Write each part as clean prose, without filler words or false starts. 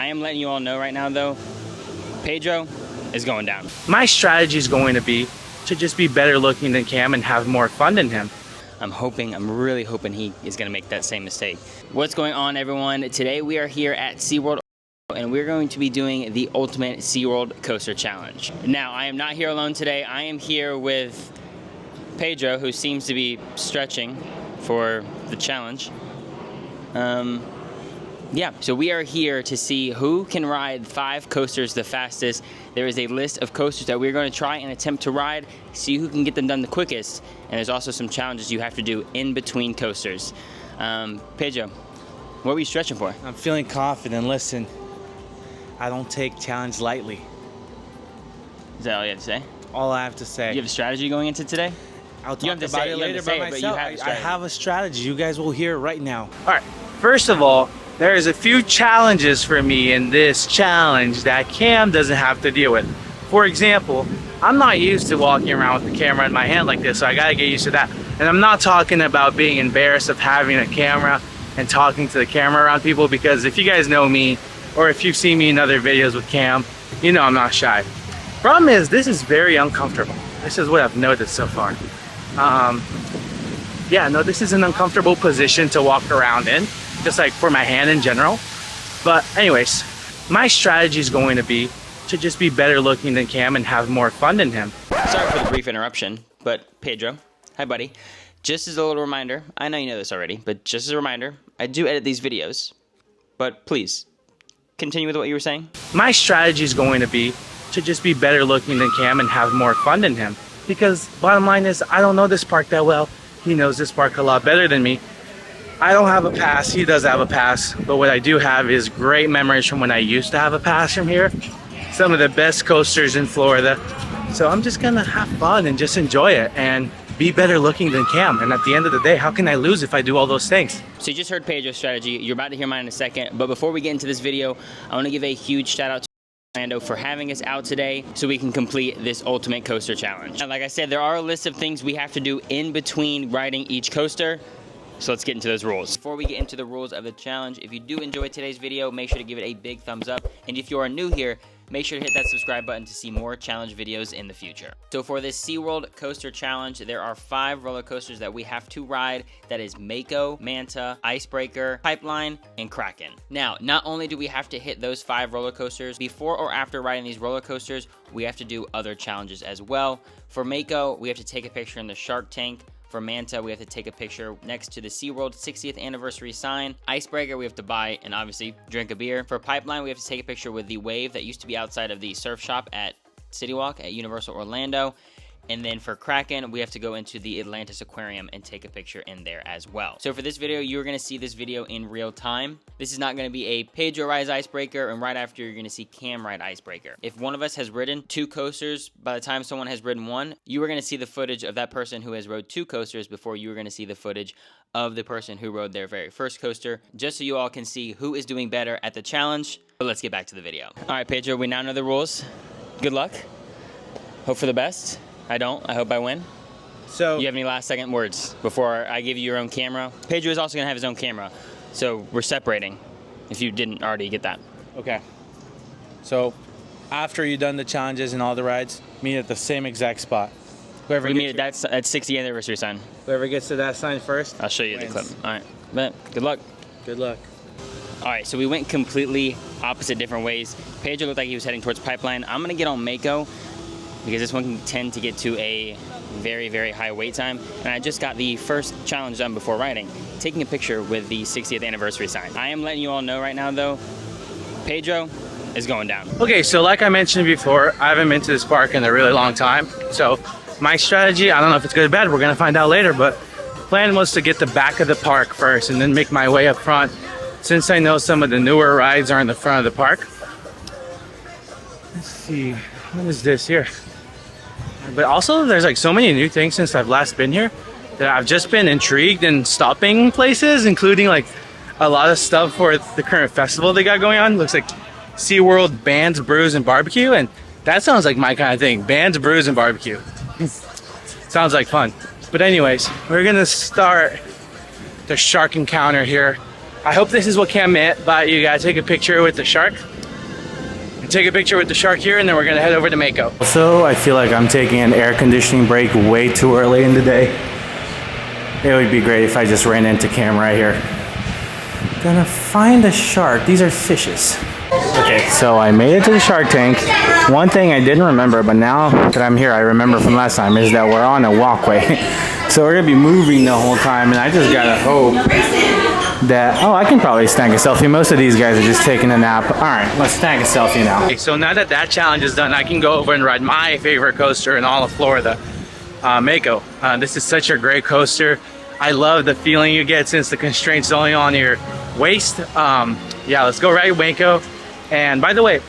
I am letting you all know right now though, Pedro is going down. My strategy is going to be to just be better looking than Cam and have more fun than him. I'm really hoping he is gonna make that same mistake. What's going on, everyone? Today we are here at SeaWorld and we're going to be doing the ultimate SeaWorld Coaster Challenge. Now, I am not here alone today. I am here with Pedro, who seems to be stretching for the challenge. Yeah, so we are here to see who can ride 5 coasters the fastest. There is a list of coasters that we're going to try and attempt to ride, see who can get them done the quickest. And there's also some challenges you have to do in between coasters. Pedro, what were you stretching for? I'm feeling confident. Listen, I don't take challenge lightly. Is that all you have to say? All I have to say. Do you have a strategy going into today? I'll talk about it later by myself. I have a strategy. You guys will hear it right now. All right. First of all, there's a few challenges for me in this challenge that Cam doesn't have to deal with. For example, I'm not used to walking around with the camera in my hand like this, so I gotta get used to that. And I'm not talking about being embarrassed of having a camera and talking to the camera around people, because if you guys know me, or if you've seen me in other videos with Cam, you know I'm not shy. Problem is, this is very uncomfortable. This is what I've noticed so far. Yeah, no, this is an uncomfortable position to walk around in, just like for my hand in general. But anyways, my strategy is going to be to just be better looking than Cam and have more fun than him. Sorry for the brief interruption, but Pedro, hi buddy. Just as a little reminder, I know you know this already, but just as a reminder, I do edit these videos, but please, continue with what you were saying. My strategy is going to be to just be better looking than Cam and have more fun than him. Because bottom line is, I don't know this park that well. He knows this park a lot better than me. I don't have a pass, he does have a pass, but what I do have is great memories from when I used to have a pass from here. Some of the best coasters in Florida. So I'm just gonna have fun and just enjoy it and be better looking than Cam. And at the end of the day, how can I lose if I do all those things? So you just heard Pedro's strategy. You're about to hear mine in a second. But before we get into this video, I wanna give a huge shout out to Orlando for having us out today so we can complete this ultimate coaster challenge. And like I said, there are a list of things we have to do in between riding each coaster. So let's get into those rules. Before we get into the rules of the challenge, if you do enjoy today's video, make sure to give it a big thumbs up. And if you are new here, make sure to hit that subscribe button to see more challenge videos in the future. So for this SeaWorld Coaster Challenge, there are 5 roller coasters that we have to ride. That is Mako, Manta, Ice Breaker, Pipeline, and Kraken. Now, not only do we have to hit those 5 roller coasters, before or after riding these roller coasters, we have to do other challenges as well. For Mako, we have to take a picture in the shark tank. For Manta, we have to take a picture next to the SeaWorld 60th anniversary sign. Icebreaker, we have to buy and obviously drink a beer. For Pipeline, we have to take a picture with the wave that used to be outside of the surf shop at City Walk at Universal Orlando. And then for Kraken, we have to go into the Atlantis Aquarium and take a picture in there as well. So for this video, you're gonna see this video in real time. This is not gonna be a Pedro rides Icebreaker, and right after, you're gonna see Cam ride Icebreaker. If one of us has ridden 2 coasters, by the time someone has ridden 1, you are gonna see the footage of that person who has rode 2 coasters before you are gonna see the footage of the person who rode their very first coaster, just so you all can see who is doing better at the challenge. But let's get back to the video. All right, Pedro, we now know the rules. Good luck. Hope for the best. I don't. I hope I win. So, you have any last second words before I give you your own camera? Pedro is also going to have his own camera, so we're separating, if you didn't already get that. okay. So, after you've done the challenges and all the rides, meet at the same exact spot. Whoever We meet at that 60th anniversary sign. Whoever gets to that sign first, I'll show you wins. the clip. All right. But good luck. Good luck. All right, so we went completely opposite different ways. Pedro looked like he was heading towards Pipeline. I'm going to get on Mako, because this one can tend to get to a very, very high wait time. And I just got the first challenge done before riding, taking a picture with the 60th anniversary sign. I am letting you all know right now though, Pedro is going down. Okay, so like I mentioned before, I haven't been to this park in a really long time. So my strategy, I don't know if it's good or bad, we're gonna find out later, but plan was to get the back of the park first and then make my way up front. Since I know some of the newer rides are in the front of the park. Let's see, what is this here? But also there's like so many new things since I've last been here that I've just been intrigued in stopping places, including like a lot of stuff for the current festival they got going on. Looks like SeaWorld Bands, Brews, and Barbecue, and that sounds like my kind of thing. Bands, Brews, and Barbecue. Sounds like fun. But anyways, we're gonna start the shark encounter here. I hope this is what Cam meant, but you gotta take a picture with the shark. take a picture with the shark here, and then we're gonna head over to Mako. So I feel like I'm taking an air conditioning break way too early in the day. It would be great if I just ran into Cam right here. Gonna find a shark. These are fishes. Okay, so I made it to the shark tank. One thing I didn't remember, but now that I'm here, I remember from last time, is that we're on a walkway. So we're gonna be moving the whole time, and I just gotta hope that, oh, I can probably snag a selfie. Most of these guys are just taking a nap. All right, let's snag a selfie now. Okay, so now that that challenge is done, I can go over and ride my favorite coaster in all of Florida, Mako. This is such a great coaster. I love the feeling you get since the constraint's only on your waist. Yeah, let's go ride Mako. And by the way,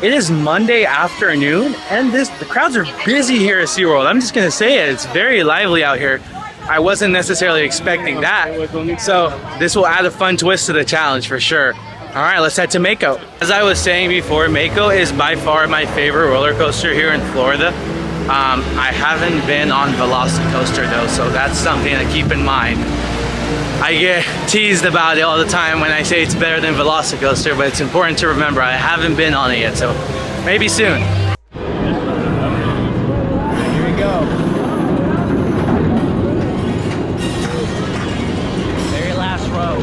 it is Monday afternoon, and the crowds are busy here at SeaWorld. I'm just gonna say it, it's very lively out here. I wasn't necessarily expecting that. So this will add a fun twist to the challenge for sure. All right, let's head to Mako. As I was saying before, Mako is by far my favorite roller coaster here in Florida. I haven't been on Velocicoaster though, so that's something to keep in mind. I get teased about it all the time when I say it's better than Velocicoaster, but it's important to remember I haven't been on it yet, so maybe soon. Here we go. Very last row.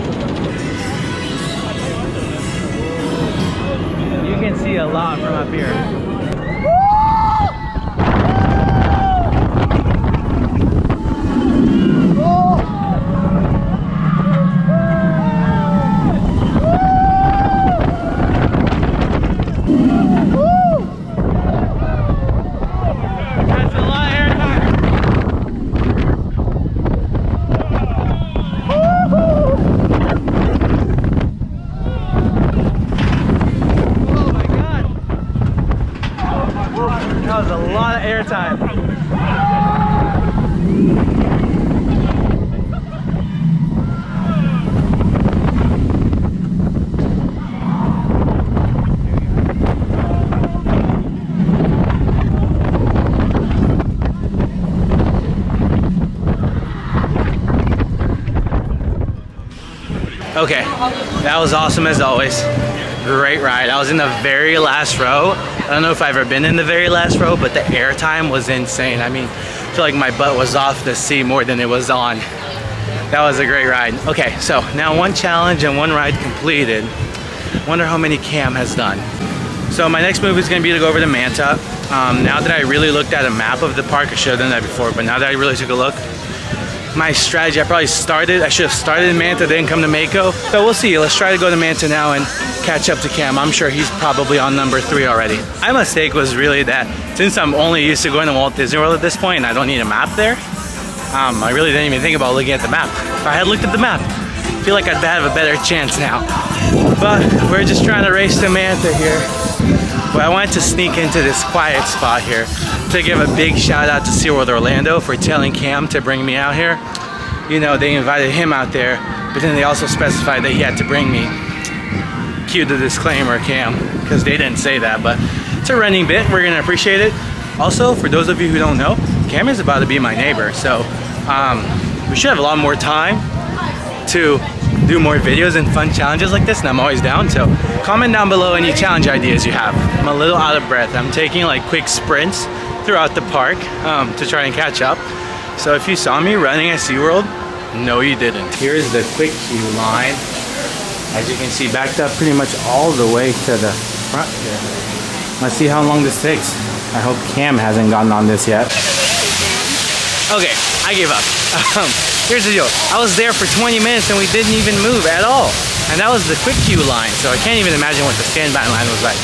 You can see a lot from up here. That was a lot of air time. Okay, that was awesome as always. Great ride. I was in the very last row. I don't know if I've ever been in the very last row, but the air time was insane. I mean, I feel like my butt was off the seat more than it was on. That was a great ride. Okay, so now one challenge and one ride completed. Wonder how many Cam has done. So my next move is gonna be to go over to Manta. Now that I really looked at a map of the park, I should have done that before, but now that I really took a look, my strategy, I should have started in Manta, then come to Mako. So we'll see, let's try to go to Manta now and catch up to Cam. I'm sure he's probably on number 3 already. My mistake was really that since I'm only used to going to Walt Disney World at this point and I don't need a map there, I really didn't even think about looking at the map. If I had looked at the map, I feel like I'd have a better chance now. But we're just trying to race to Manta here. But I wanted to sneak into this quiet spot here to give a big shout out to SeaWorld Orlando for telling Cam to bring me out here. You know, they invited him out there, but then they also specified that he had to bring me. Cue the disclaimer, Cam, because they didn't say that, but it's a running bit. We're gonna appreciate it. Also, for those of you who don't know, Cam is about to be my neighbor, so we should have a lot more time to do more videos and fun challenges like this, and I'm always down. So comment down below any challenge ideas you have. I'm a little out of breath. I'm taking like quick sprints throughout the park to try and catch up. So if you saw me running at SeaWorld, no you didn't. Here's the quick queue line. As you can see, backed up pretty much all the way to the front here. Let's see how long this takes. I hope Cam hasn't gotten on this yet. Okay, I gave up. Here's the deal. I was there for 20 minutes and we didn't even move at all. And that was the quick queue line, so I can't even imagine what the standby line was like.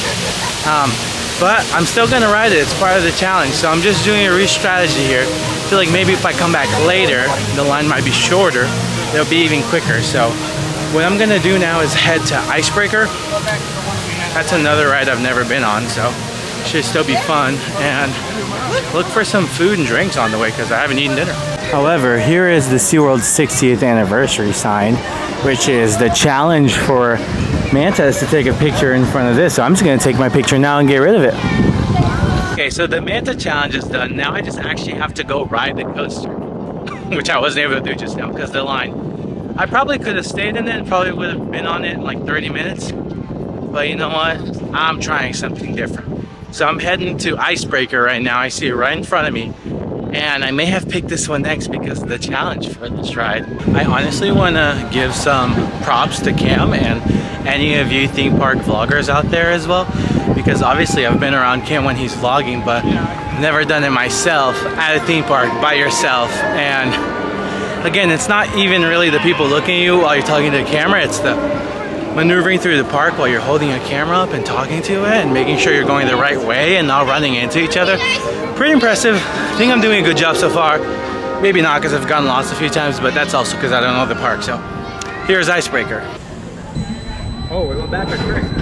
But I'm still gonna ride it, it's part of the challenge. So I'm just doing a re-strategy here. I feel like maybe if I come back later, the line might be shorter, it'll be even quicker. So what I'm gonna do now is head to Icebreaker. That's another ride I've never been on, so should still be fun. And look for some food and drinks on the way because I haven't eaten dinner. However, here is the SeaWorld 60th anniversary sign, which is the challenge for Manta is to take a picture in front of this. So I'm just gonna take my picture now and get rid of it. Okay, so the Manta challenge is done. Now I just actually have to go ride the coaster, which I wasn't able to do just now because of the line. I probably could have stayed in it and probably would have been on it in like 30 minutes. But you know what? I'm trying something different. So I'm heading to Icebreaker right now. I see it right in front of me. And I may have picked this one next because of the challenge for this ride. I honestly want to give some props to Cam and any of you theme park vloggers out there as well. Because obviously I've been around Cam when he's vlogging, but never done it myself at a theme park by yourself. And again, it's not even really the people looking at you while you're talking to the camera. It's the maneuvering through the park while you're holding a camera up and talking to it and making sure you're going the right way and not running into each other. Pretty impressive. I think I'm doing a good job so far. Maybe not because I've gotten lost a few times, but that's also because I don't know the park. So here's Icebreaker. Oh, we're going back to Kraken.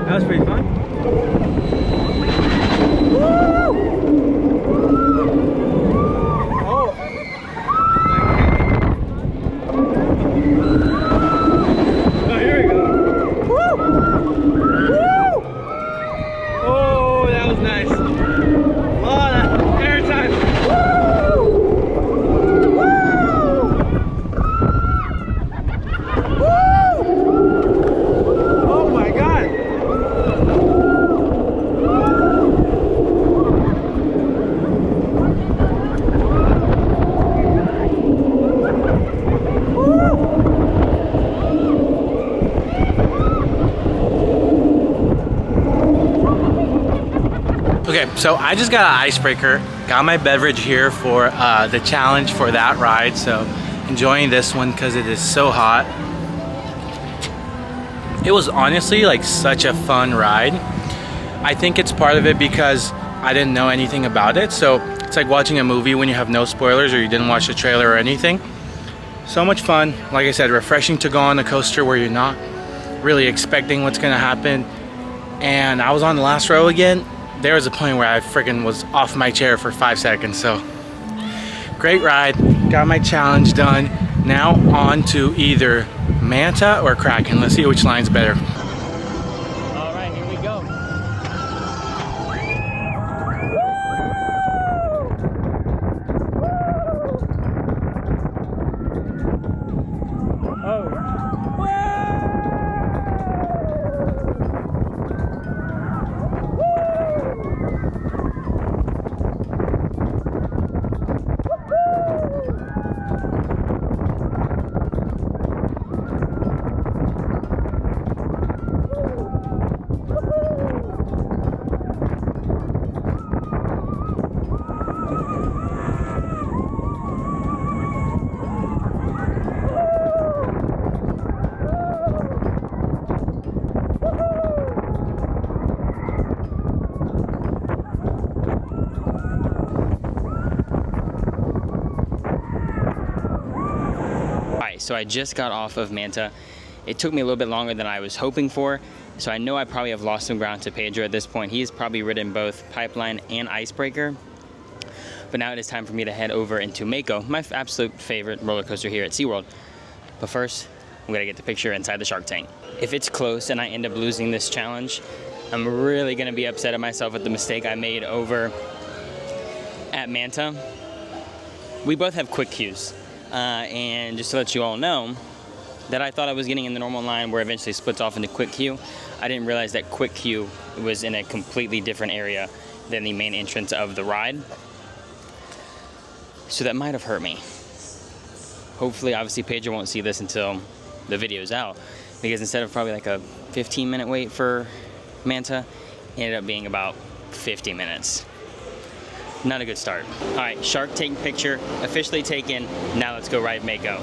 That was pretty fun. Okay, so I just got an Icebreaker, got my beverage here for the challenge for that ride, so enjoying this one because it is so hot. It was honestly like such a fun ride. I think it's part of it because I didn't know anything about it, so it's like watching a movie when you have no spoilers or you didn't watch the trailer or anything. So much fun, like I said, refreshing to go on a coaster where you're not really expecting what's gonna happen. And I was on the last row again. There was a point where I freaking was off my chair for 5 seconds. So great ride, got my challenge done. Now on to either Manta or Kraken. Let's see which line's better. All right, here we go. So I just got off of Manta. It took me a little bit longer than I was hoping for, so I know I probably have lost some ground to Pedro at this point. He's probably ridden both Pipeline and Icebreaker. But now it is time for me to head over into Mako, my absolute favorite roller coaster here at SeaWorld. But first, I'm gonna get the picture inside the shark tank. If it's close and I end up losing this challenge, I'm really gonna be upset at myself with the mistake I made over at Manta. We both have quick queues. And just to let you all know that I thought I was getting in the normal line where eventually splits off into quick queue. I didn't realize that quick queue was in a completely different area than the main entrance of the ride. So that might have hurt me. Hopefully, obviously Pedro won't see this until the video's out, because instead of probably like a 15-minute wait for Manta, it ended up being about 50 minutes. Not a good start. All right, shark tank picture officially taken. Now let's go ride Mako.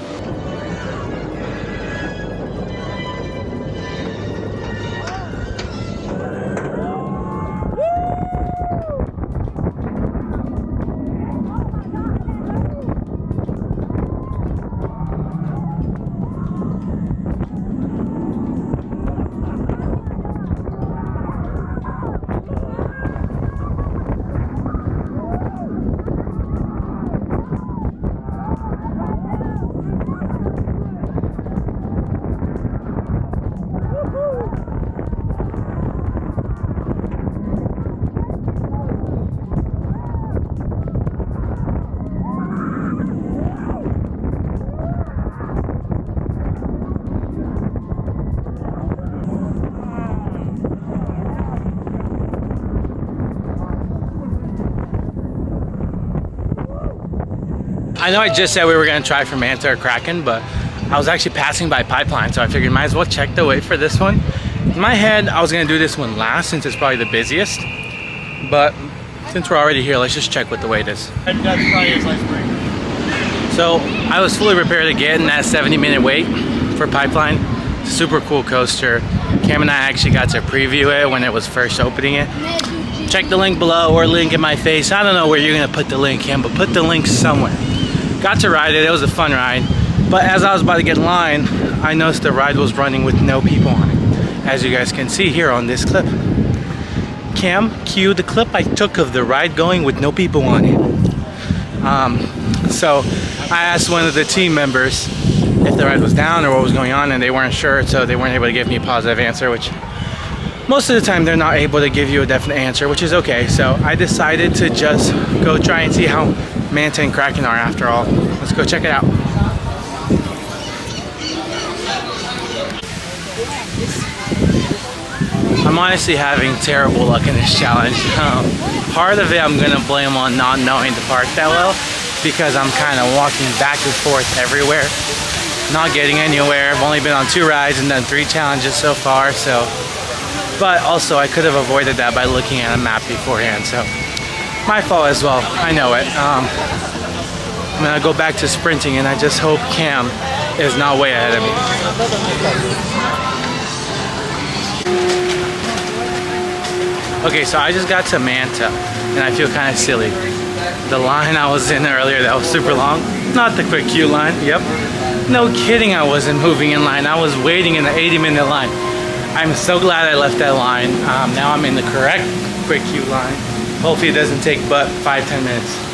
I know I just said we were gonna try for Manta or Kraken, but I was actually passing by Pipeline, so I figured might as well check the wait for this one. In my head, I was gonna do this one last since it's probably the busiest, but since we're already here, let's just check what the wait is. So I was fully prepared to get in that 70-minute wait for Pipeline. Super cool coaster. Cam and I actually got to preview it when it was first opening it. Check the link below or link in my face. I don't know where you're gonna put the link, Cam, but put the link somewhere. Got to ride it, it was a fun ride. But as I was about to get in line, I noticed the ride was running with no people on it. As you guys can see here on this clip. Cam, cue the clip I took of the ride going with no people on it. So I asked one of the team members if the ride was down or what was going on, and they weren't sure, so they weren't able to give me a positive answer, which most of the time they're not able to give you a definite answer, which is okay. So I decided to just go try and see how Manta and Kraken are after all. Let's go check it out. I'm honestly having terrible luck in this challenge. Part of it I'm gonna blame on not knowing the park that well, because I'm kind of walking back and forth everywhere, not getting anywhere. I've only been on 2 rides and done 3 challenges so far, so. But also I could have avoided that by looking at a map beforehand, so my fault as well, I know it. I'm gonna go back to sprinting, and I just hope Cam is not way ahead of me. Okay, so I just got to Manta, and I feel kind of silly. The line I was in earlier that was super long, not the quick queue line, yep. No kidding, I wasn't moving in line. I was waiting in the 80-minute line. I'm so glad I left that line. Now I'm in the correct quick queue line. Hopefully it doesn't take but 5-10 minutes.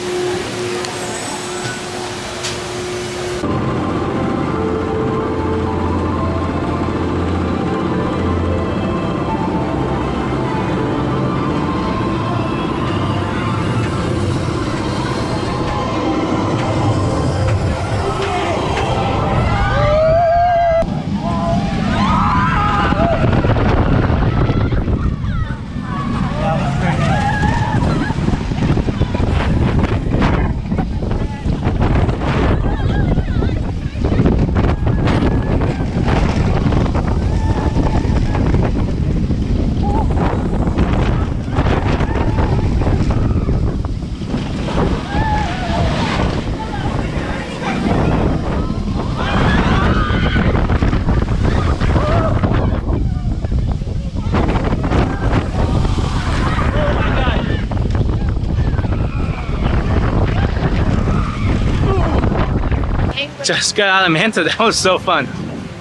Just got out of Manta. That was so fun.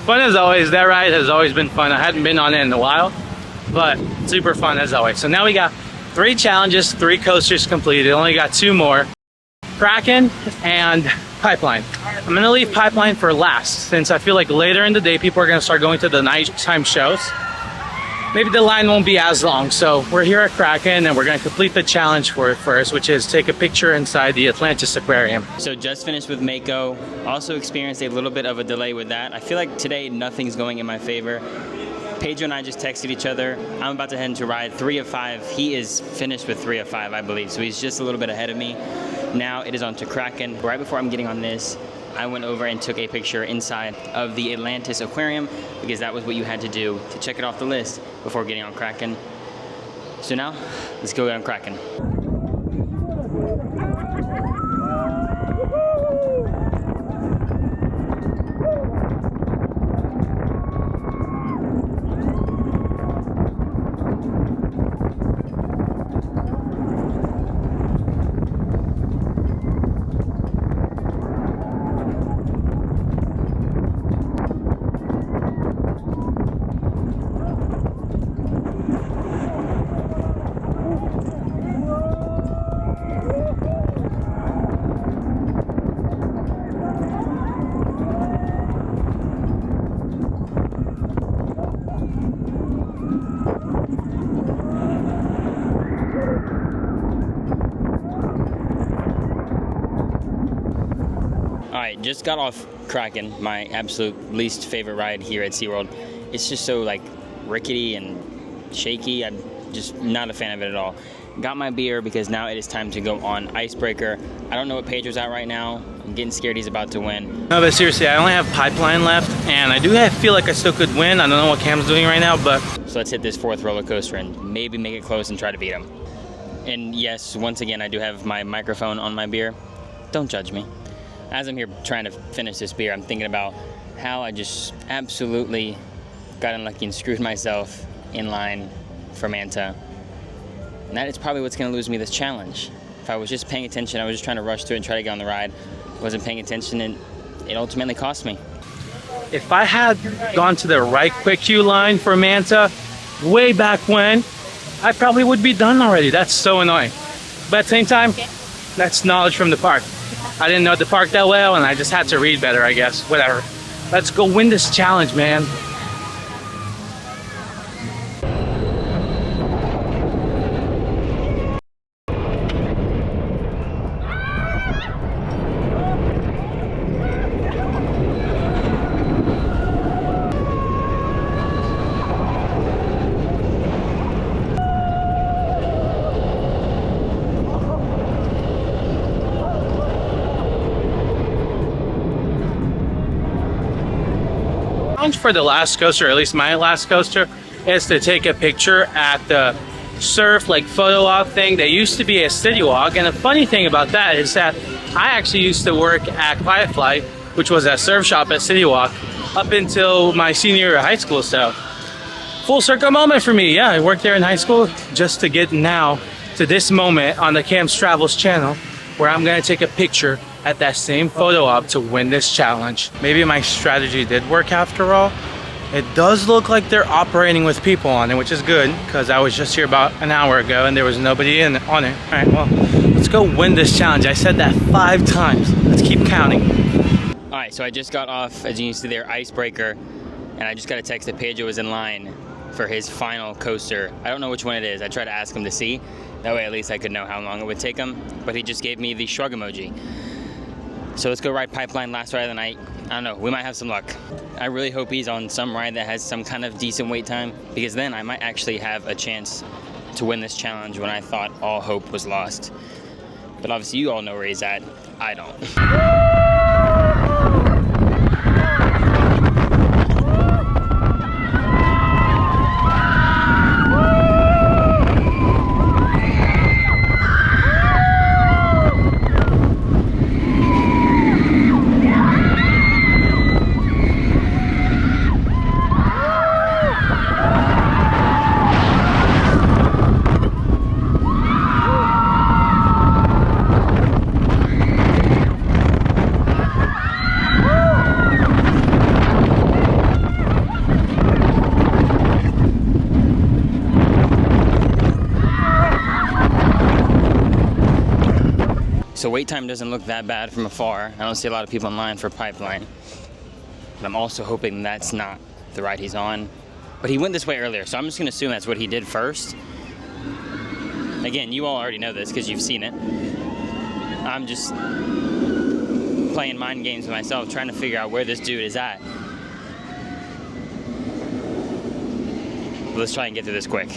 Fun as always. That ride has always been fun. I hadn't been on it in a while, but super fun as always. So now we got 3 challenges, 3 coasters completed. Only got 2 more. Kraken and Pipeline. I'm gonna leave Pipeline for last, since I feel like later in the day people are gonna start going to the nighttime shows. Maybe the line won't be as long. So we're here at Kraken, and we're gonna complete the challenge for it first, which is take a picture inside the Atlantis Aquarium. So just finished with Mako. Also experienced a little bit of a delay with that. I feel like today nothing's going in my favor. Pedro and I just texted each other. I'm about to head into ride 3 of 5. He is finished with 3 of 5, I believe. So he's just a little bit ahead of me. Now it is on to Kraken. Right before I'm getting on this, I went over and took a picture inside of the Atlantis Aquarium, because that was what you had to do to check it off the list before getting on Kraken. So now, let's go get on Kraken. Alright, just got off Kraken, my absolute least favorite ride here at SeaWorld. It's just so like rickety and shaky. I'm just not a fan of it at all. Got my beer because now it is time to go on Icebreaker. I don't know what Pedro's at right now. I'm getting scared he's about to win. No, but seriously, I only have pipeline left, and I do feel like I still could win. I don't know what Cam's doing right now, but... So let's hit this fourth roller coaster and maybe make it close and try to beat him. And yes, once again, I do have my microphone on my beer. Don't judge me. As I'm here trying to finish this beer, I'm thinking about how I just absolutely got unlucky and screwed myself in line for Manta. And that is probably what's going to lose me this challenge. If I was just paying attention, I was just trying to rush to it and try to get on the ride. Wasn't paying attention, and it ultimately cost me. If I had gone to the right quick queue line for Manta way back when, I probably would be done already. That's so annoying. But at the same time, that's knowledge from the park. I didn't know the park that well, and I just had to read better, I guess. Whatever. Let's go win this challenge, man. For the last coaster, or at least my last coaster, is to take a picture at the surf like photo op thing. They used to be a city walk, and the funny thing about that is that I actually used to work at Firefly, which was a surf shop at City Walk, up until my senior year of high school. So full circle moment for me. Yeah, I worked there in high school just to get now to this moment on the Cam's Travels channel, where I'm gonna take a picture at that same photo op to win this challenge. Maybe my strategy did work after all. It does look like they're operating with people on it, which is good, because I was just here about an hour ago and there was nobody on it. All right, well, let's go win this challenge. I said that 5 times. Let's keep counting. All right, so I just got off, as you can see there, Ice Breaker, and I just got a text that Pedro was in line for his final coaster. I don't know which one it is. I tried to ask him to see. That way at least I could know how long it would take him, but he just gave me the shrug emoji. So let's go ride Pipeline, last ride of the night. I don't know, we might have some luck. I really hope he's on some ride that has some kind of decent wait time, because then I might actually have a chance to win this challenge when I thought all hope was lost. But obviously you all know where he's at. I don't. So wait time doesn't look that bad from afar. I don't see a lot of people in line for Pipeline. But I'm also hoping that's not the ride he's on. But he went this way earlier, so I'm just gonna assume that's what he did first. Again, you all already know this because you've seen it. I'm just playing mind games with myself, trying to figure out where this dude is at. Let's try and get through this quick.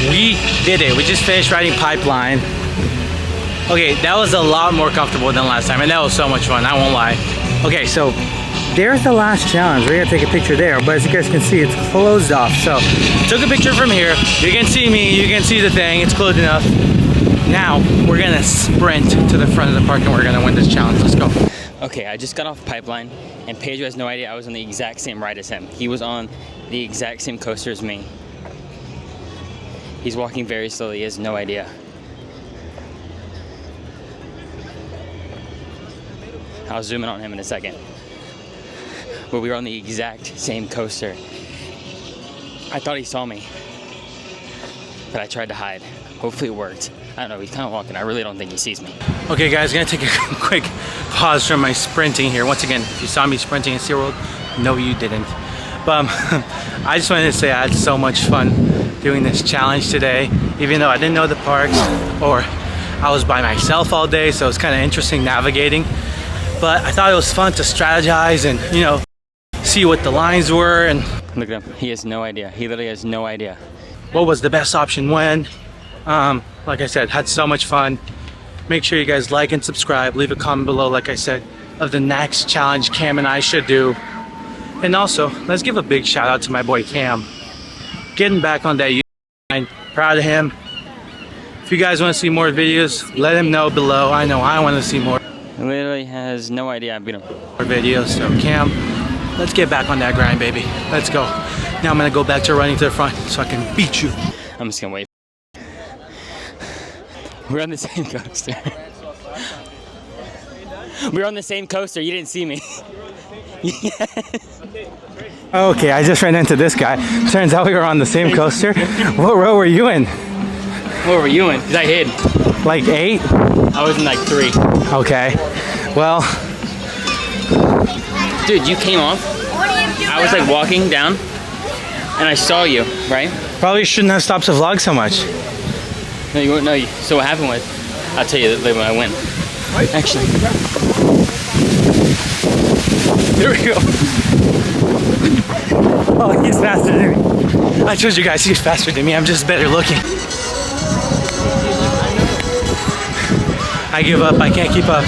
We did it. We just finished riding Pipeline. Okay, that was a lot more comfortable than last time, and that was so much fun, I won't lie. Okay, so there's the last challenge. We're gonna take a picture there, but as you guys can see, it's closed off. So, took a picture from here. You can see me, you can see the thing, it's closed enough. Now, we're gonna sprint to the front of the park and we're gonna win this challenge. Let's go. Okay, I just got off Pipeline, and Pedro has no idea I was on the exact same ride as him. He was on the exact same coaster as me. He's walking very slowly, he has no idea. I'll zoom in on him in a second. But we were on the exact same coaster. I thought he saw me, but I tried to hide. Hopefully it worked. I don't know, he's kind of walking. I really don't think he sees me. Okay guys, gonna take a quick pause from my sprinting here. Once again, if you saw me sprinting at SeaWorld, no you didn't. But I just wanted to say I had so much fun doing this challenge today, even though I didn't know the parks, or I was by myself all day, so it's kind of interesting navigating. But I thought it was fun to strategize and, you know, see what the lines were. And look at him, he has no idea. He literally has no idea. What was the best option when? Like I said, had so much fun. Make sure you guys like and subscribe. Leave a comment below, like I said, of the next challenge Cam and I should do. And also, let's give a big shout out to my boy Cam. Getting back on that YouTube line. Proud of him. If you guys want to see more videos, let him know below. I know I want to see more. He literally has no idea I'm gonna. More videos. So Cam, let's get back on that grind, baby. Let's go. Now I'm gonna go back to running to the front so I can beat you. I'm just gonna wait. We're on the same coaster. We're on the same coaster. You didn't see me. Okay, I just ran into this guy. Turns out we were on the same coaster. What row were you in? What were you in? Because I hid. Like 8? I was in like 3. Okay. Well, dude, you came off. I was like walking down, and I saw you, right? probably shouldn't have stopped the vlog so much. No, you weren't. No. So what happened was, I'll tell you later when I win. Actually. Here we go. Oh, he's faster than me. I told you guys he's faster than me. I'm just better looking. I give up. I can't keep up.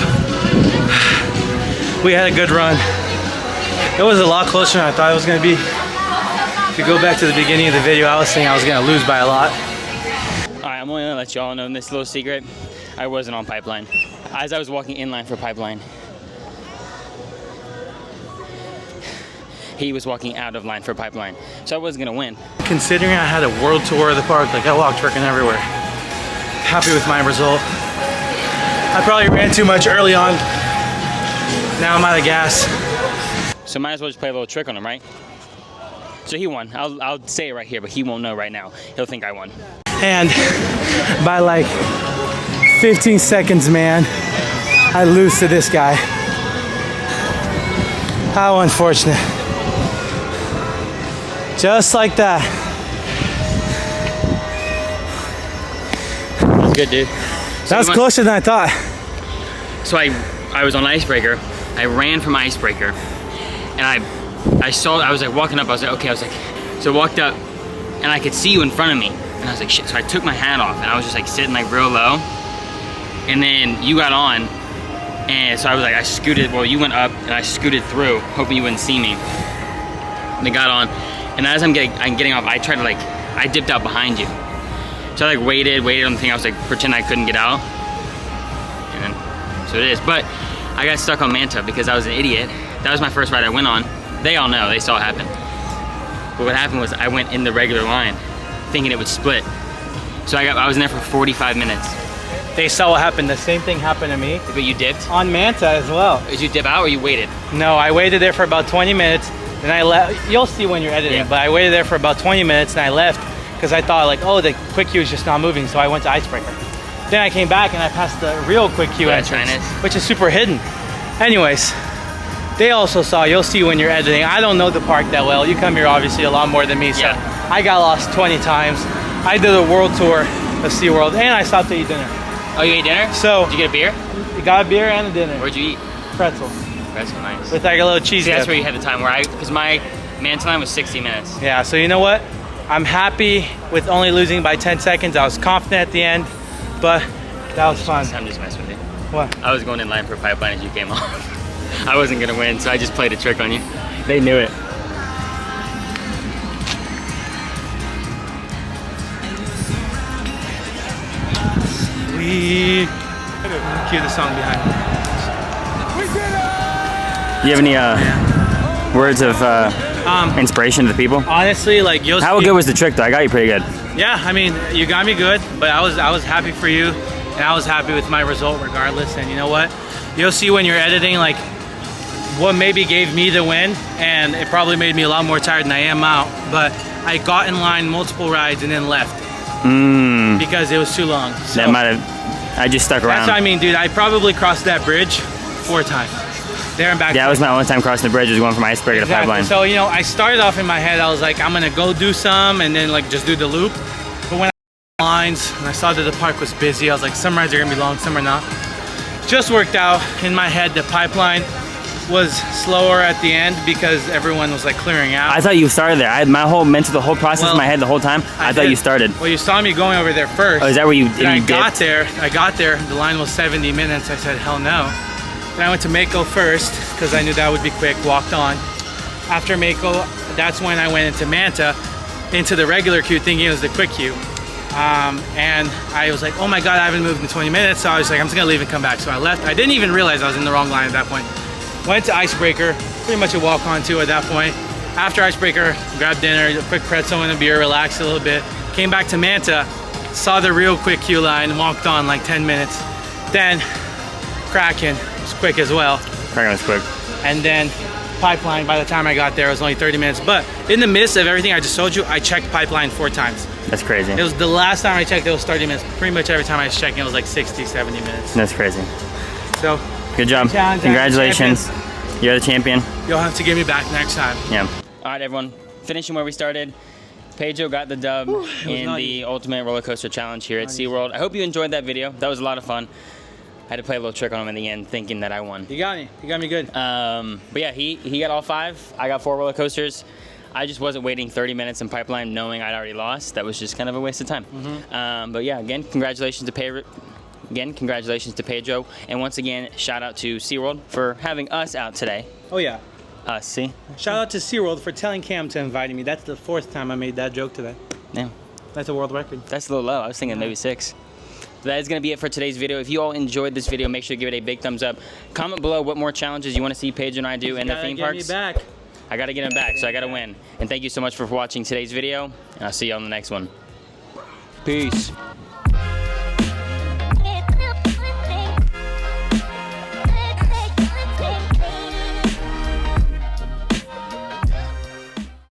We had a good run. It was a lot closer than I thought it was going to be. If you go back to the beginning of the video, I was saying I was going to lose by a lot. Alright, I'm only going to let y'all know this little secret. I wasn't on pipeline. As I was walking in line for pipeline, he was walking out of line for pipeline. So I wasn't going to win. Considering I had a world tour of the park, like I walked freaking everywhere. Happy with my result. I probably ran too much early on. Now I'm out of gas. So might as well just play a little trick on him, right? So he won. I'll say it right here, but he won't know right now. He'll think I won. And by like 15 seconds, man, I lose to this guy. How unfortunate. Just like that. That's good, dude. So That's closer than I thought. So I was on Icebreaker. I ran from Icebreaker, and I saw, I was like walking up, I was like, okay, so I walked up, and I could see you in front of me, and I was like, shit, so I took my hat off, and I was just like sitting like real low, and then you got on, and so I was like, I scooted, well, you went up, and I scooted through, hoping you wouldn't see me, and I got on, and as I'm getting off, I tried to like, I dipped out behind you, so I like waited on the thing, I was like, pretend I couldn't get out, and then, so it is, but I got stuck on Manta because I was an idiot. That was my first ride I went on. They all know, they saw it happen. But what happened was I went in the regular line thinking it would split. So I was in there for 45 minutes. They saw what happened. The same thing happened to me. But you dipped? On Manta as well. Did you dip out or you waited? No, I waited there for about 20 minutes. Then I left. You'll see when you're editing, Yeah. but I waited there for about 20 minutes and I left because I thought like, oh, the quick queue is just not moving. So I went to Icebreaker. Then I came back and I passed the real quick queue entrance, which is super hidden. Anyways, they also saw, you'll see when you're editing. I don't know the park that well. You come here obviously a lot more than me, so Yeah. I got lost 20 times. I did a world tour of SeaWorld and I stopped to eat dinner. Oh, you ate dinner? So, did you get a beer? I got a beer and a dinner. Where'd you eat? Pretzel. That's nice. With like a little cheese See, that's dip. where you had the time where because my Manta line was 60 minutes. Yeah, so you know what? I'm happy with only losing by 10 seconds. I was confident at the end, but that was fun. I'm just messing with you. What? I was going in line for pipeline as you came off. I wasn't gonna win, so I just played a trick on you. They knew it. We cue the song behind. You have any words of inspiration to the people? Honestly, like you'll How see, good was the trick though? I got you pretty good. Yeah, I mean, you got me good, but I was happy for you, and I was happy with my result regardless. And you know what? You'll see when you're editing, like what maybe gave me the win, and it probably made me a lot more tired than I am out. But I got in line multiple rides and then left because it was too long. So That might have. I just stuck around. that's what I mean, dude. I probably crossed that bridge 4 times. There and back. Yeah, that was my only time crossing the bridge. Was going from Icebreaker to pipeline. So, you know, I started off in my head, I was like, I'm gonna go do some and then like just do the loop. But when I lines and I saw that the park was busy, I was like, some rides are gonna be long, some are not. Just worked out in my head, the pipeline was slower at the end because everyone was like clearing out. I thought you started there. I had my whole mental, the whole process in my head the whole time. I thought you started. Well, you saw me going over there first. Oh, is that where you? And I got there. The line was 70 minutes. I said, hell no. Then I went to Mako first because I knew that would be quick. Walked on. After Mako, that's when I went into Manta, into the regular queue, thinking it was the quick queue. And I was like, oh my God, I haven't moved in 20 minutes. So I was like, I'm just gonna leave and come back. So I left. I didn't even realize I was in the wrong line at that point. Went to Icebreaker, pretty much a walk-on too at that point. After Icebreaker, grabbed dinner, a quick pretzel and a beer, relaxed a little bit. Came back to Manta, saw the real quick queue line, walked on like 10 minutes. Then Kraken was quick as well. Kraken was quick. And then Pipeline, by the time I got there, it was only 30 minutes. But in the midst of everything I just told you, I checked Pipeline 4 times. That's crazy. It was the last time I checked, it was 30 minutes. Pretty much every time I was checking, it was like 60, 70 minutes. That's crazy. So, good job. Congratulations. You're the champion. You'll have to get me back next time. Yeah. All right, everyone. Finishing where we started. Pedro got the dub in the Ultimate Roller Coaster Challenge here at SeaWorld. I hope you enjoyed that video. That was a lot of fun. I had to play a little trick on him in the end, thinking that I won. You got me. You got me good. But yeah, he got all 5. I got 4 roller coasters. I just wasn't waiting 30 minutes in Pipeline knowing I'd already lost. That was just kind of a waste of time. But yeah, again, congratulations to Pedro. And once again, shout out to SeaWorld for having us out today. Oh yeah. Us, see? Shout out to SeaWorld for telling Cam to invite me. That's the 4th time I made that joke today. Yeah. That's a world record. That's a little low. I was thinking maybe 6. That is going to be it for today's video. If you all enjoyed this video, make sure to give it a big thumbs up. Comment below what more challenges you want to see Pedro and I do in the theme parks. Get me back. I got to get him back, so I got to win. And thank you so much for watching today's video, and I'll see you on the next one. Peace.